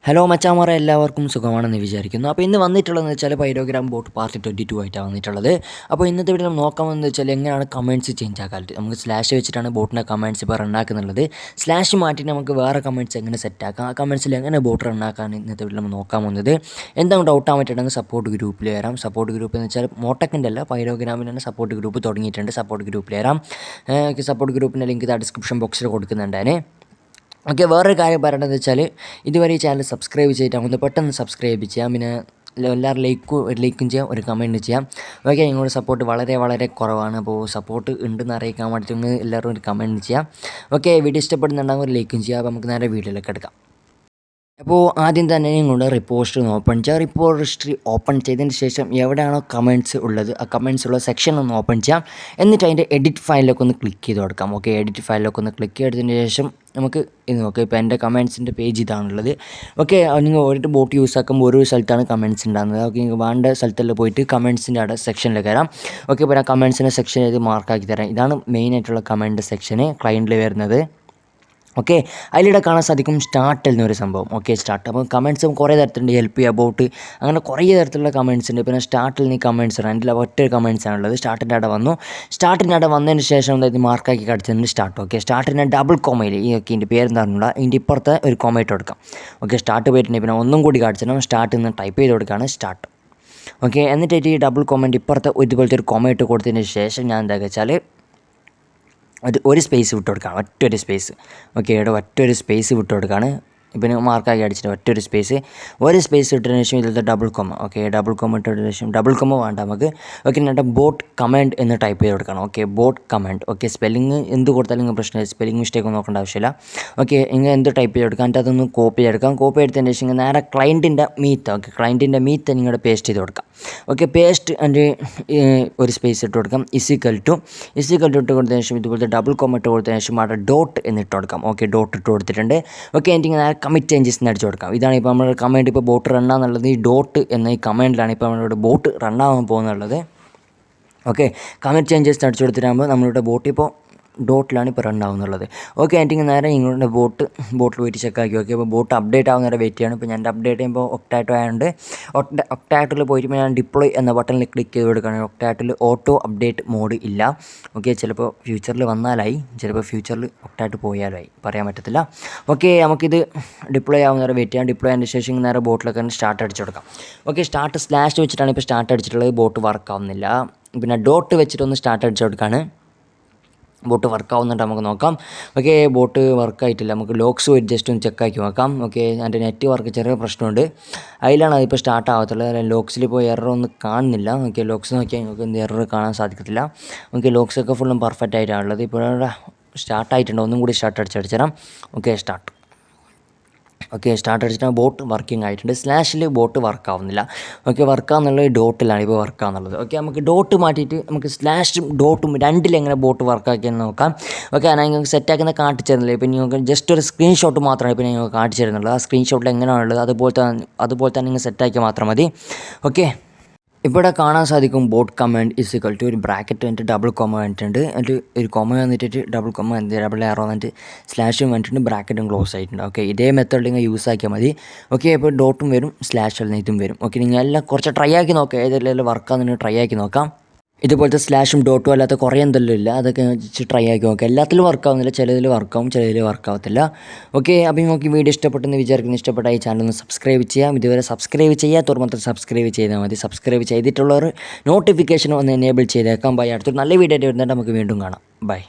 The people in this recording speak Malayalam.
ഹലോ മച്ചാമാരെ, എല്ലാവർക്കും സുഖമാണെന്ന് വിചാരിക്കുന്നു. അപ്പോൾ ഇന്ന് വന്നിട്ടുള്ളതെന്ന് വെച്ചാൽ പൈരോഗ്രാം ബോട്ട് പാർട്ട് 22 ആയിട്ടാണ് വന്നിട്ടുള്ളത്. അപ്പോൾ ഇന്നത്തെ വീഡിയോ നമ്മൾ നോക്കാമെന്ന് വെച്ചാൽ എങ്ങനെയാണ് കമൻറ്റ്സ് ചേഞ്ച് ആക്കാനായിട്ട്. നമുക്ക് സ്ലാഷ് വെച്ചിട്ടാണ് ബോട്ടിൻ്റെ കമൻറ്റ്സ് ഇപ്പോൾ റണ്ണാക്കുന്നുള്ളത്. സ്ലാഷ് മാറ്റിയിട്ട് നമുക്ക് വേറെ കമൻറ്റ്സ് എങ്ങനെ സെറ്റാക്കാം, ആ കമൻറ്റ്സിൽ എങ്ങനെ ബോട്ട് റണ്ണാക്കാൻ ഇന്നത്തെ വീഡിയോ നമ്മൾ നോക്കാൻ പോകുന്നത്. എന്താണ് ഡൗട്ട് ആയിട്ടുണ്ടെങ്കിൽ സപ്പോർട്ട് ഗ്രൂപ്പിൽ വരാം. സപ്പോർട്ട് ഗ്രൂപ്പ് എന്ന് വെച്ചാൽ മോട്ടക്കിൻ്റെ അല്ല, പൈരോഗ്രാമിൻ്റെ തന്നെ സപ്പോർട്ട് ഗ്രൂപ്പ് തുടങ്ങിയിട്ടുണ്ട്. സപ്പോർട്ട് ഗ്രൂപ്പിൽ വരാം. സപ്പോർട്ട് ഗ്രൂപ്പിൻ്റെ ലിങ്ക് ഡിസ്ക്രിപ്ഷൻ ബോക്സിൽ കൊടുക്കുന്നുണ്ട്. ഓക്കെ, വേറൊരു കാര്യം പറയേണ്ടതെന്ന് വെച്ചാൽ ഇതുവരെ ഈ ചാനൽ സബ്സ്ക്രൈബ് ചെയ്തിട്ടാകുമ്പോൾ പെട്ടെന്ന് സബ്സ്ക്രൈബ് ചെയ്യാം. പിന്നെ എല്ലാവരും ലൈക്കും ചെയ്യാം, ഒരു കമൻറ്റ് ചെയ്യാം. ഓക്കെ, നിങ്ങളുടെ സപ്പോർട്ട് വളരെ കുറവാണ്. അപ്പോൾ സപ്പോർട്ട് ഉണ്ടെന്ന് അറിയിക്കാൻ വേണ്ടിയിട്ട് എല്ലാവരും ഒരു കമൻറ്റ് ചെയ്യാം. ഓക്കെ, വീഡിയോ ഇഷ്ടപ്പെടുന്നുണ്ടാകും, ഒരു ലൈക്കും ചെയ്യാം. അപ്പോൾ നമുക്ക് നേരെ വീഡിയോയിലേക്ക് എടുക്കാം. അപ്പോൾ ആദ്യം തന്നെ നിങ്ങളുടെ റിപ്പോസിറ്ററി ഒന്ന് ഓപ്പൺ ചെയ്യുക. റിപ്പോസിറ്ററി ഓപ്പൺ ചെയ്തതിന് ശേഷം എവിടെയാണോ കമൻറ്റ്സ് ഉള്ളത്, ആ കമൻറ്റ്സ് ഉള്ള സെക്ഷൻ ഒന്ന് ഓപ്പൺ ചെയ്യാം. എന്നിട്ട് അതിൻ്റെ എഡിറ്റ് ഫയലിലൊക്കെ ഒന്ന് ക്ലിക്ക് ചെയ്ത് കൊടുക്കാം. ഓക്കെ, എഡിറ്റ് ഫയലിലൊക്കെ ഒന്ന് ക്ലിക്ക് ചെയ്തതിന് ശേഷം നമുക്ക് ഇത് നോക്കാം. ഇപ്പോൾ എൻ്റെ കമൻറ്റ്സിൻ്റെ പേജ് ഇതാണുള്ളത്. ഓക്കെ, നിങ്ങൾ ഒരു ബോട്ട് യൂസ് ആക്കുമ്പോൾ ഒരു സ്ഥലത്താണ് കമൻറ്റ്സ് ഉണ്ടാകുന്നത്. ഓക്കെ, നിങ്ങൾ വേണ്ട സ്ഥലത്തെല്ലാം പോയിട്ട് കമൻറ്റ്സിൻ്റെ അവിടെ സെക്ഷനിലേക്ക് വരാം. ഓക്കെ, ഇപ്പോൾ ഞാൻ കമൻറ്റ്സിൻ്റെ സെക്ഷൻ ഇത് മാർക്കാക്കി തരാം. ഇതാണ് മെയിനായിട്ടുള്ള കമൻറ്റ് സെക്ഷന് ക്ലയൻറ്റിൽ വരുന്നത്. ഓക്കെ, അതിലൂടെ കാണാൻ സാധിക്കും സ്റ്റാർട്ട് എന്നൊരു സംഭവം. Okay, start. അപ്പോൾ കമൻറ്റ്സും കുറേ തരത്തിലുണ്ട്. ഹെൽപ്പ് ചെയ്യുക, അബൌട്ട്, അങ്ങനെ കുറേ തരത്തിലുള്ള കമൻറ്റ്സ് ഉണ്ട്. പിന്നെ സ്റ്റാർട്ടിൽ നീ കമൻറ്റ്സ് ആണ്, എൻ്റെ ഒറ്റ കമൻറ്റ്സ് ആണുള്ളത്. സ്റ്റാർട്ടിൻ്റെ അവിടെ വന്നു. സ്റ്റാർട്ടിൻ്റെ അവിടെ വന്നതിന് ശേഷം എന്തായാലും മാർക്കാക്കി കടിച്ചിട്ടുണ്ട് സ്റ്റാർട്ട്. ഓക്കെ, സ്റ്റാർട്ടിൻ്റെ ഡബിൾ കോമയിൽ ഈ ഒക്കെ ഇതിൻ്റെ പേരെന്താണെന്നുള്ള ഇതിൻ്റെ ഇപ്പുറത്തെ ഒരു കോമയിട്ട് കൊടുക്കാം. ഓക്കെ, സ്റ്റാർട്ട് പോയിട്ടുണ്ടെങ്കിൽ പിന്നെ ഒന്നും കൂടി കാണിച്ചിട്ടും സ്റ്റാർട്ടിൽ നിന്ന് ടൈപ്പ് ചെയ്ത് കൊടുക്കുകയാണ് സ്റ്റാർട്ട്. ഓക്കെ, എന്നിട്ട് ഈ ഡബിൾ കോമൻറ്റ് ഇപ്പുറത്തെ ഇതുപോലത്തെ ഒരു കോമയിട്ട് കൊടുത്തതിന് ശേഷം ഞാൻ എന്താ വെച്ചാൽ ഒരു സ്പേസ് വിട്ട് കൊടുക്കുകയാണ്, ഒറ്റൊരു സ്പേസ്. ഓക്കെ, ഇവിടെ ഒറ്റൊരു സ്പേസ് വിട്ട് കൊടുക്കുകയാണ്. പിന്നെ മാർക്കാക്കി അടിച്ചിട്ട് ഒറ്റൊരു സ്പേസ് ഇട്ടതിന് ശേഷം ഇതിലത്തെ double comma. Okay, double comma ഇട്ടതിന് ശേഷം ഡബിൾ കൊമ വേണ്ട നമുക്ക്. ഓക്കെ, എന്നിട്ട് ബോട്ട് കമാൻഡ് എന്ന് ടൈപ്പ് ചെയ്ത് കൊടുക്കണം. Okay, boat command. Okay, spelling എന്ത് കൊടുത്താലും നിങ്ങൾ പ്രശ്നമില്ല, സ്പെല്ലിംഗ് മിസ്റ്റേക്ക് ഒന്നും നോക്കേണ്ട ആവശ്യമില്ല. ഓക്കെ, ഇങ്ങനെ എന്ത് ടൈപ്പ് ചെയ്ത് കൊടുക്കാം. എന്നിട്ട് അതൊന്ന് കോപ്പി ചെയ്തെടുക്കാം. കോപ്പി എടുത്തതിന് ശേഷം നേരെ ക്ലയൻറ്റിൻ്റെ മീത്ത്. ഓക്കെ, ക്ലയൻറ്റിൻ്റെ മീത്ത് നിങ്ങളുടെ പേസ്റ്റ് ചെയ്ത് കൊടുക്കാം. ഓക്കെ, പേസ്റ്റ് അതിൻ്റെ ഒരു സ്പേസ് ഇട്ട് കൊടുക്കാം. ഇസിക്കൽ ടു ഇട്ട് കൊടുത്തതിന് ശേഷം ഇതുപോലത്തെ ഡബിൾ കൊമ ഇട്ട് കൊടുത്തതിന് ശേഷം അവിടെ ഡോട്ട് എന്നിട്ട് കൊടുക്കാം. ഓക്കെ, ഡോട്ട് ഇട്ട് കൊടുത്തിട്ടുണ്ട്. ഓക്കെ, എനിക്ക് നേരെ കമ്മിറ്റ് ചേഞ്ചസ് അടിച്ച് കൊടുക്കാം. ഇതാണ് ഇപ്പോൾ നമ്മൾ കമാൻഡ്, ഇപ്പോൾ ബോട്ട് റണ്ണാന്നുള്ളത് ഈ ഡോട്ട് എന്ന ഈ കമാൻഡിലാണ് ഇപ്പോൾ നമ്മളിവിടെ ബോട്ട് റണ്ണാകാൻ പോകുന്നുള്ളത്. ഓക്കെ, കമ്മിറ്റ് ചേഞ്ചസ് അടിച്ച് കൊടുത്തിട്ടാകുമ്പോൾ നമ്മളിവിടെ ബോട്ട് ഇപ്പോൾ ഡോട്ടിലാണ് ഇപ്പോൾ റൺ ആവുന്നുള്ളത്. ഓക്കെ, എനിക്ക് നേരെ നിങ്ങളുടെ ബോട്ടിൽ പോയിട്ട് ചെക്കാക്കി. ഓക്കെ, അപ്പോൾ ബോട്ട് അപ്ഡേറ്റ് ആവുന്ന നേരെ വെയിറ്റ് ചെയ്യണം. ഇപ്പോൾ ഞാൻ അപ്ഡേറ്റ് ചെയ്യുമ്പോൾ ഒക്ടാറ്റോ ആയതുകൊണ്ട് ഒക്ടാറ്റിൽ പോയിട്ട് ഞാൻ ഡിപ്ലോയ് എന്ന ബട്ടണിൽ ക്ലിക്ക് ചെയ്ത് കൊടുക്കുകയാണ്. ഒക്ടാറ്റിൽ ഓട്ടോ അപ്ഡേറ്റ് മോഡ് ഇല്ല. ഓക്കെ, ചിലപ്പോൾ ഫ്യൂച്ചറിൽ വന്നാലായി, ചിലപ്പോൾ ഫ്യൂച്ചറിൽ ഒക്ടാറ്റ് പോയാലായി, പറയാൻ പറ്റത്തില്ല. ഓക്കെ, നമുക്കിത് ഡിപ്ലോയ് ആവുന്ന നേരെ വെയിറ്റ് ചെയ്യാം. ഡിപ്ലോയ് അതിൻ്റെ ശേഷം നേരെ ബോട്ടിലൊക്കെ സ്റ്റാർട്ട് അടിച്ച് കൊടുക്കാം. ഓക്കെ, സ്റ്റാർട്ട് സ്ലാഷ് വെച്ചിട്ടാണ് ഇപ്പോൾ സ്റ്റാർട്ട് അടിച്ചിട്ടുള്ളത്. ബോട്ട് വർക്ക് ആവുന്നില്ല. പിന്നെ ഡോട്ട് വെച്ചിട്ടൊന്ന് സ്റ്റാർട്ട് അടിച്ച് കൊടുക്കുകയാണ്. ബോട്ട് വർക്കാവുന്നുണ്ട്, നമുക്ക് നോക്കാം. ഓക്കെ, ബോട്ട് വർക്കായിട്ടില്ല. നമുക്ക് ലോക്സ് പോയിട്ട് ജസ്റ്റ് ഒന്ന് ചെക്കാക്കി നോക്കാം. ഓക്കെ, എൻ്റെ നെറ്റ് വർക്ക് ചെറിയ പ്രശ്നമുണ്ട്, അതിലാണ് അതിപ്പോൾ സ്റ്റാർട്ട് ആവത്തുള്ളത്. ലോക്സിൽ ഇപ്പോൾ എററൊന്നും കാണുന്നില്ല. ഓക്കെ, ലോക്സ് നോക്കിയാൽ നിങ്ങൾക്ക് എന്ത് എറർ കാണാൻ സാധിക്കത്തില്ല. ഓക്കെ, ലോക്സൊക്കെ ഫുള്ളും പെർഫെക്റ്റ് ആയിട്ടാണുള്ളത്. ഇപ്പോൾ സ്റ്റാർട്ടായിട്ടുണ്ട്. ഒന്നും കൂടി സ്റ്റാർട്ട് അടിച്ചേരാം. Okay, start. ഓക്കെ, സ്റ്റാർട്ട് അടിച്ചിട്ട് ബോട്ട് വർക്കിംഗ് ആയിട്ടുണ്ട്. സ്ലാഷിൽ ബോട്ട് വർക്കാവുന്നില്ല. ഓക്കെ, വർക്കാവുന്നുള്ളത് ഡോട്ടിലാണ് ഇപ്പോൾ വർക്കാവുന്നുള്ളത്. ഓക്കെ, നമുക്ക് ഡോട്ട് മാറ്റിയിട്ട് നമുക്ക് സ്ലാഷും ഡോട്ടും രണ്ടിലെങ്ങനെ ബോട്ട് വർക്കാക്കിയെന്ന് നോക്കാം. ഓക്കെ, ഞാൻ നിങ്ങൾക്ക് സെറ്റാക്കുന്ന കാണിച്ചു തരുന്നില്ല. ഇപ്പോൾ നിങ്ങൾക്ക് ജസ്റ്റ് ഒരു സ്ക്രീൻഷോട്ട് മാത്രമാണ് ഇപ്പോൾ നിങ്ങൾക്ക് കാണിച്ചു തരുന്നുള്ളത്. ആ സ്ക്രീൻഷോട്ടിൽ എങ്ങനെയാണുള്ളത് അതുപോലെ തന്നെ നിങ്ങൾ സെറ്റാക്കിയാൽ മാത്രം മതി. ഓക്കെ, ഇവിടെ കാണാൻ സാധിക്കും ബോട്ട് കമാൻഡ് ഇസിക്കൽ ടു ഒരു ബ്രാക്കറ്റ് വന്നിട്ട് ഡബിൾ കൊമ വന്നിട്ടുണ്ട്. എന്നിട്ട് ഒരു കൊമ വന്നിട്ട് ഡബിൾ കൊമ ഡബിൾ ആറോ വന്നിട്ട് സ്ലാഷും വന്നിട്ടുണ്ട്, ബ്രാക്കറ്റും ക്ലോസ് ആയിട്ടുണ്ട്. ഓക്കെ, ഇതേ മെത്തേഡ് നിങ്ങൾ യൂസ് ആക്കിയാൽ മതി. ഓക്കെ, ഇപ്പോൾ ഡോട്ടും വരും, സ്ലാഷ് ഇതും വരും. ഓക്കെ, നിങ്ങൾ എല്ലാം കുറച്ച് ട്രൈ ആക്കി നോക്കാം. ഏതെല്ലാം വർക്കാന്ന് ട്രൈ ആക്കി നോക്കാം. ഇതുപോലത്തെ സ്ലാഷും ഡോട്ടും അല്ലാത്ത കുറേ എന്തെല്ലാം ഇല്ല, അതൊക്കെ ട്രൈ ആക്കി നോക്കാം. എല്ലാത്തിലും വർക്കാവുന്നില്ല, ചിലതിൽ വർക്കാവും, ചിലതിൽ വർക്കാവത്തില്ല. ഓക്കെ, അപ്പോൾ നിങ്ങൾക്ക് വീഡിയോ ഇഷ്ടപ്പെട്ടെന്ന് വിചാരിക്കുന്നു. ഇഷ്ടപ്പെട്ട ഈ ചാനൽ ഒന്ന് സബ്സ്ക്രൈബ് ചെയ്യാം. ഇതുവരെ സബ്സ്ക്രൈബ് ചെയ്യാത്തവർ മാത്രം സബ്സ്ക്രൈബ് ചെയ്താൽ മതി. സബ്സ്ക്രൈബ് ചെയ്തിട്ടുള്ളവർ നോട്ടിഫിക്കേഷൻ ഒന്ന് എനേബിൾ ചെയ്തേക്കാം. ബൈ, അടുത്തൊരു നല്ല വീഡിയോ ആയിട്ട് വരുന്നുണ്ട്. നമുക്ക് വീണ്ടും കാണാം. ബൈ.